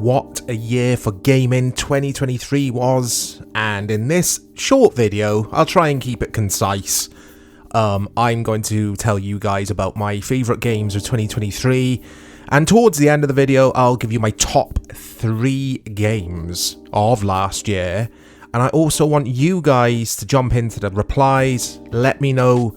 what a year for gaming 2023 was, and in this short video, I'll try and keep it concise. I'm going to tell you guys about my favourite games of 2023, and towards the end of the video, I'll give you my top 3 games of last year, and I also want you guys to jump into the replies, let me know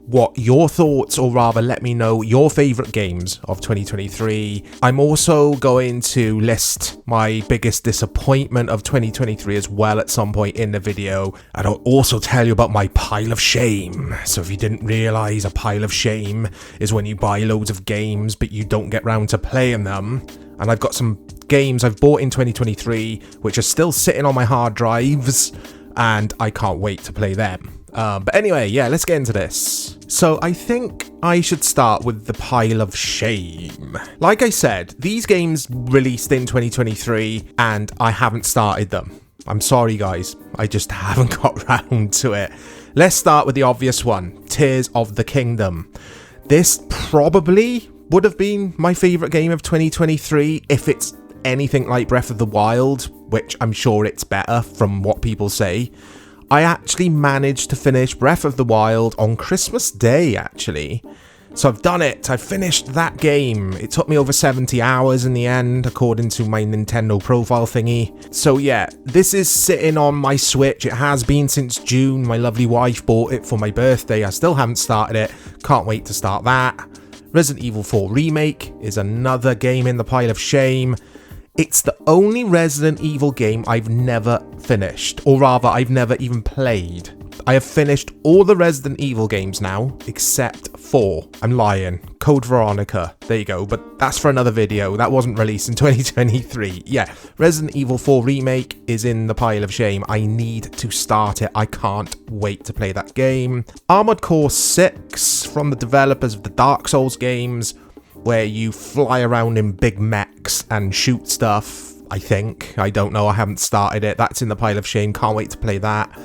what your thoughts, or rather let me know your favourite games of 2023. I'm also going to list my biggest disappointment of 2023 as well at some point in the video, and I'll also tell you about my pile of shame. So if you didn't realise, a pile of shame is when you buy loads of games but you don't get round to playing them, and I've got some games I've bought in 2023 which are still sitting on my hard drives and I can't wait to play them. But anyway, yeah, let's get into this. So I think I should start with the pile of shame. Like I said, these games released in 2023 and I haven't started them. I'm sorry guys, I just haven't got round to it. Let's start with the obvious one, Tears of the Kingdom. This probably would have been my favourite game of 2023 if it's anything like Breath of the Wild, which I'm sure it's better from what people say. I actually managed to finish Breath of the Wild on Christmas Day, actually. So I've done it. I've finished that game. It took me over 70 hours in the end, according to my Nintendo profile thingy. So yeah, this is sitting on my Switch. It has been since June. My lovely wife bought it for my birthday. I still haven't started it. Can't wait to start that. Resident Evil 4 Remake is another game in the pile of shame. It's the only Resident Evil game I've never finished, or rather, I've never even played. I have finished all the Resident Evil games now, except 4. I'm lying. Code Veronica. There you go, but that's for another video. That wasn't released in 2023. Yeah, Resident Evil 4 Remake is in the pile of shame. I need to start it. I can't wait to play that game. Armored Core 6, from the developers of the Dark Souls games, where you fly around in big mechs and shoot stuff, I think. I don't know, I haven't started it. That's in the pile of shame, can't wait to play that.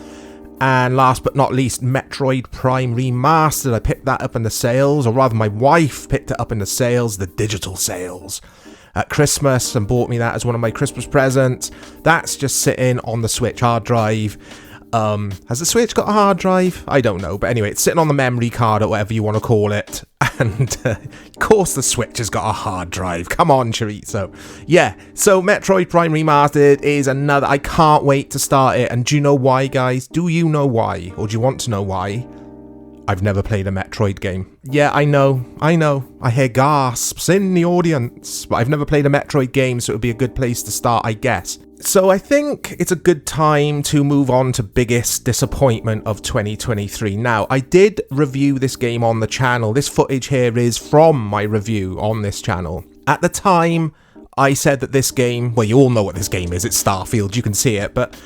And last but not least, Metroid Prime Remastered. I picked that up in the sales, or rather my wife picked it up in the sales, the digital sales, at Christmas, and bought me that as one of my Christmas presents. That's just sitting on the Switch hard drive. Has the Switch got a hard drive? I don't know, but anyway, it's sitting on the memory card or whatever you want to call it, and of course the Switch has got a hard drive. Come on, Chorizo. Yeah, so Metroid Prime Remastered is another. I can't wait to start it, and do you know why, guys? Do you know why, or do you want to know why? I've never played a Metroid game. Yeah, I know. I hear gasps in the audience, but I've never played a Metroid game, so it would be a good place to start, I guess. So I think it's a good time to move on to biggest disappointment of 2023. Now, I did review this game on the channel. This footage here is from my review on this channel. At the time, I said that this game, well, you all know what this game is. It's Starfield, you can see it, but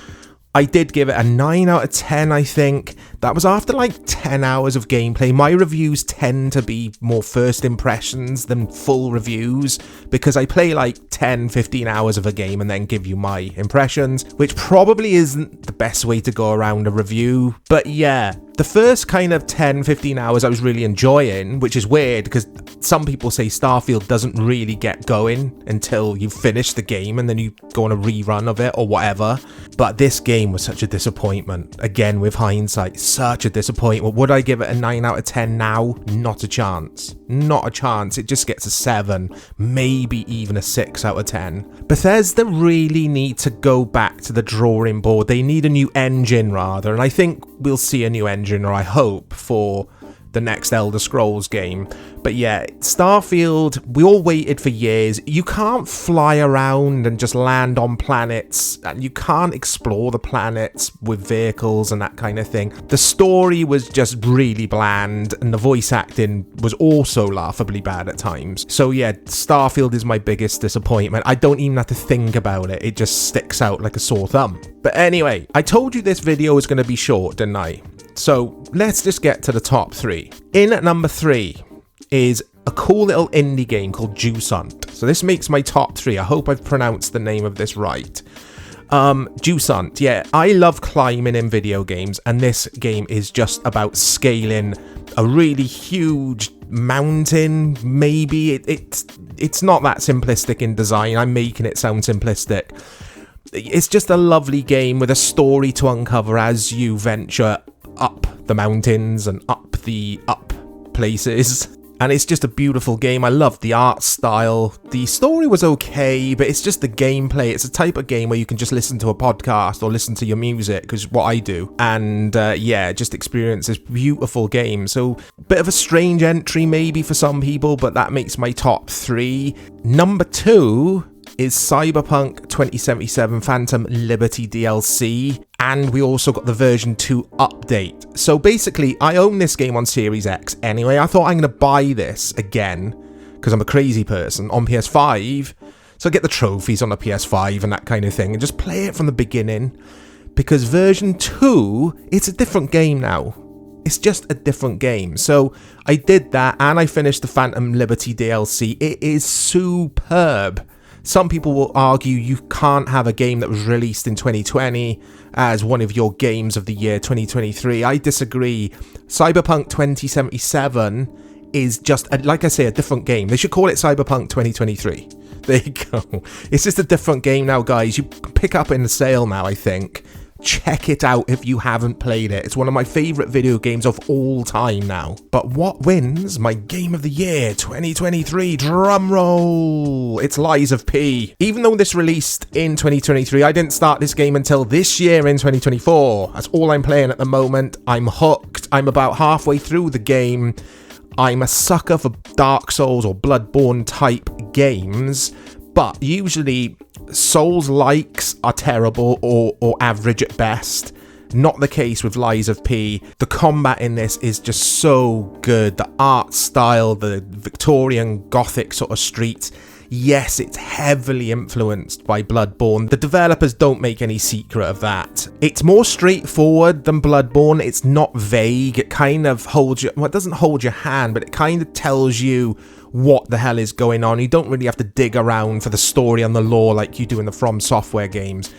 I did give it a 9 out of 10, I think. That was after like 10 hours of gameplay. My reviews tend to be more first impressions than full reviews, because I play like 10, 15 hours of a game and then give you my impressions, which probably isn't the best way to go around a review. But yeah, the first kind of 10, 15 hours I was really enjoying, which is weird because some people say Starfield doesn't really get going until you finish the game and then you go on a rerun of it or whatever. But this game was such a disappointment. Again, with hindsight, such a disappointment. Would I give it a 9 out of 10 now? Not a chance. Not a chance. It just gets a 7, maybe even a 6 out of 10. Bethesda really need to go back to the drawing board. They need a new engine rather, and I think we'll see a new engine, or I hope, for the next Elder Scrolls game. But yeah, Starfield, we all waited for years. You can't fly around and just land on planets, and you can't explore the planets with vehicles and that kind of thing. The story was just really bland, and the voice acting was also laughably bad at times. So yeah, Starfield is my biggest disappointment. I don't even have to think about it. It just sticks out like a sore thumb. But anyway, I told you this video was going to be short, didn't I? So let's just get to the top 3. In at number 3 is a cool little indie game called Juice Hunt. So this makes my top 3. I hope I've pronounced the name of this right. Juice Hunt, yeah, I love climbing in video games, and this game is just about scaling a really huge mountain, maybe. It's not that simplistic in design. I'm making it sound simplistic. It's just a lovely game with a story to uncover as you venture up the mountains and up the up places. And it's just a beautiful game. I loved the art style. The story was okay, but it's just the gameplay. It's a type of game where you can just listen to a podcast or listen to your music, because what I do. And yeah, just experience this beautiful game. So, bit of a strange entry maybe for some people, but that makes my top 3. Number 2 is Cyberpunk 2077 Phantom Liberty DLC, and we also got the version 2 update. So basically, I own this game on Series X anyway. I thought I'm going to buy this again, because I'm a crazy person, on PS5, so I get the trophies on the PS5 and that kind of thing, and just play it from the beginning, because version 2, it's a different game now. It's just a different game. So I did that, and I finished the Phantom Liberty DLC. It is superb. Some people will argue you can't have a game that was released in 2020 as one of your games of the year 2023. I disagree. Cyberpunk 2077 is just, like I say, a different game. They should call it Cyberpunk 2023. There you go. It's just a different game now, guys. You can pick up in the sale now, I think. Check it out if you haven't played it. It's one of my favourite video games of all time now. But what wins my Game of the Year 2023? Drum roll! It's Lies of P. Even though this released in 2023, I didn't start this game until this year in 2024. That's all I'm playing at the moment. I'm hooked. I'm about halfway through the game. I'm a sucker for Dark Souls or Bloodborne type games, but usually Souls likes are terrible or average at best. Not the case with Lies of P. The combat in this is just so good. The art style, the Victorian Gothic sort of streets. Yes, it's heavily influenced by Bloodborne. The developers don't make any secret of that. It's more straightforward than Bloodborne. It's not vague. It kind of holds you... Well, it doesn't hold your hand, but it kind of tells you what the hell is going on. You don't really have to dig around for the story and the lore like you do in the From Software games.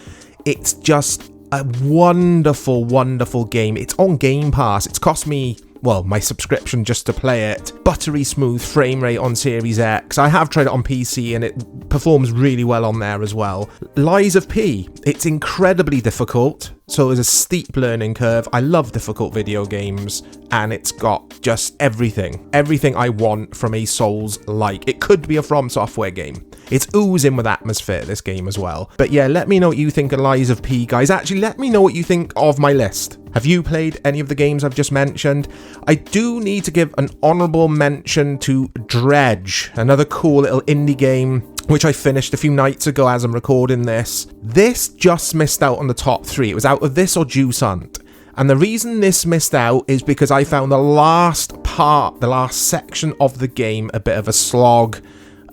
It's just a wonderful, wonderful game. It's on Game Pass. It's cost me, well, my subscription just to play it. Buttery smooth frame rate on Series X. I have tried it on PC and it performs really well on there as well. Lies of P. It's incredibly difficult, so there's a steep learning curve. I love difficult video games, and it's got just everything. Everything I want from a Souls-like. It could be a From Software game. It's oozing with atmosphere, this game as well. But yeah, let me know what you think of Lies of P, guys. Actually, let me know what you think of my list. Have you played any of the games I've just mentioned? I do need to give an honourable mention to Dredge, another cool little indie game, which I finished a few nights ago as I'm recording this. This just missed out on the top 3. It was out of this or Juice Hunt. And the reason this missed out is because I found the last part, the last section of the game, a bit of a slog.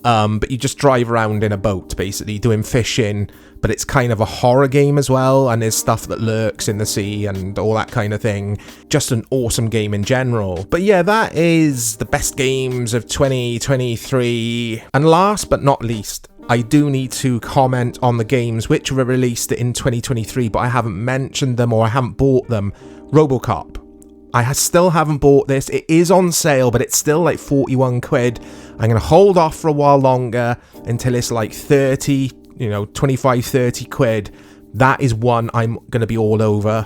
But you just drive around in a boat, basically, doing fishing, but it's kind of a horror game as well, and there's stuff that lurks in the sea and all that kind of thing. Just an awesome game in general. But yeah, that is the best games of 2023. And last but not least, I do need to comment on the games which were released in 2023, but I haven't mentioned them or I haven't bought them. RoboCop. I still haven't bought this. It is on sale, but it's still like 41 quid. I'm going to hold off for a while longer until it's like 30, 25, 30 quid. That is one I'm going to be all over.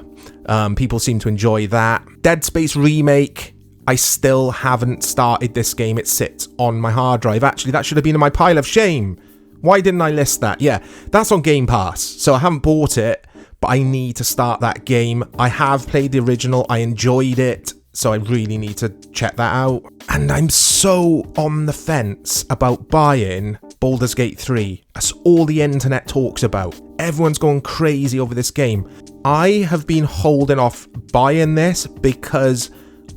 People seem to enjoy that. Dead Space Remake. I still haven't started this game. It sits on my hard drive. Actually, that should have been in my pile of shame. Why didn't I list that? Yeah, that's on Game Pass, so I haven't bought it. But I need to start that game. I have played the original, I enjoyed it, so I really need to check that out. And I'm so on the fence about buying Baldur's Gate 3. That's all the internet talks about. Everyone's going crazy over this game. I have been holding off buying this because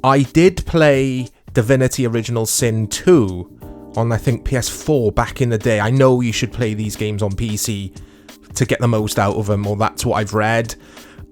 I did play Divinity Original Sin 2 on, I think, PS4 back in the day. I know you should play these games on PC to get the most out of them, or that's what I've read.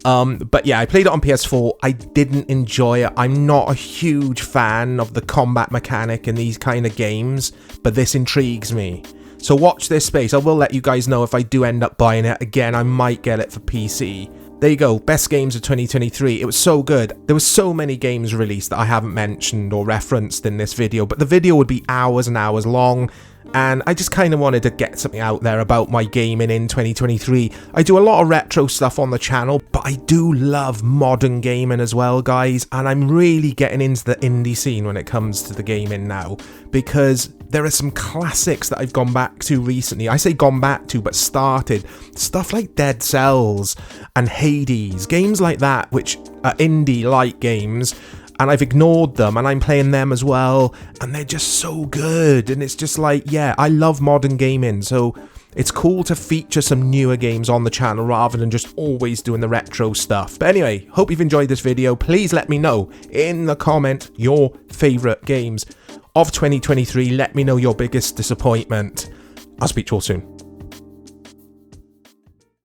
But yeah, I played it on PS4. I didn't enjoy it. I'm not a huge fan of the combat mechanic in these kind of games, but this intrigues me. So watch this space. I will let you guys know if I do end up buying it. Again, I might get it for PC. there you go, best games of 2023. It was so good. There were so many games released that I haven't mentioned or referenced in this video, but the video would be hours and hours long, and I just kind of wanted to get something out there about my gaming in 2023. I do a lot of retro stuff on the channel, but I do love modern gaming as well, guys, and I'm really getting into the indie scene when it comes to the gaming now, because there are some classics that I've gone back to recently. I say gone back to, but started. Stuff like Dead Cells and Hades, games like that, which are indie-like games, and I've ignored them, and I'm playing them as well, and they're just so good, and it's just like, yeah, I love modern gaming, so it's cool to feature some newer games on the channel rather than just always doing the retro stuff. But anyway, hope you've enjoyed this video. Please let me know in the comment your favourite games of 2023. Let me know your biggest disappointment. I'll speak to you all soon.